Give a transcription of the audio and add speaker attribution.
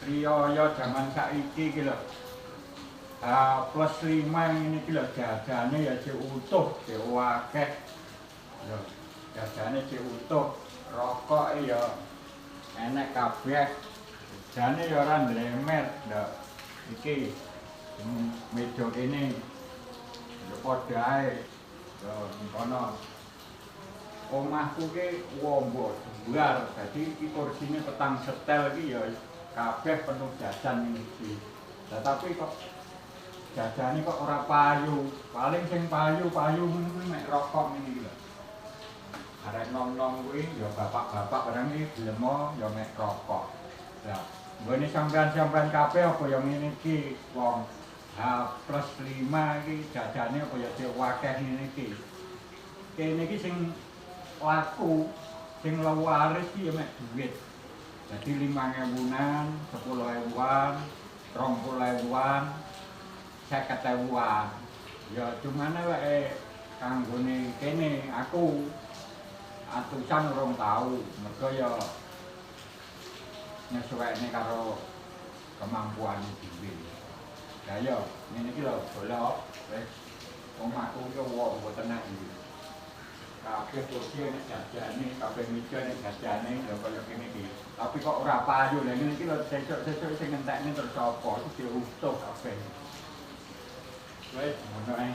Speaker 1: Riyaya jaman saiki iki lho. Plus 5 ini iki lho jajane ya cek utuh, cek akeh. Lho, jajane cek utuh, rokoke ya enek kabeh. Jane ya ora ndlemet, lho. Iki meja kene. Ya padha ae. Lho, kono. Omahku ki wombo duar, dadi iki kursine petang setel iki ya kabeh penuh jajan iki. Lah tapi kok jajane kok ora payu. Paling sing payu kuwi mek rokok ngene iki lho. Arek nom-nom kuwi ya bapak-bapak barang iki gelem ya mek rokok. Lah, nggone sampean-sampean kabeh apa ya ngene iki wong plus 5 iki jajane apa ya cek akeh ngene iki. Kene iki sing laku sing lawaris iki ya mek duit. Jadi 5.000-an, 10.000-an, 20.000-an, 50.000-an. Ya cumane wae kanggone kene aku atusan urung tau. Mergo ya nyesuaikne karo kemampuan dhewe. Lah ya ngene iki lho, golek wis omahku ki wong mboten enak iki. Kabeh kursi nek jajane, kabeh meja nek jajane ya kaya kene iki. Tapi kok ora payu. Lah ngene iki lho sesuk sing ngentekne terus sapa? Iki diutuh kabeh. Wis ngono ae.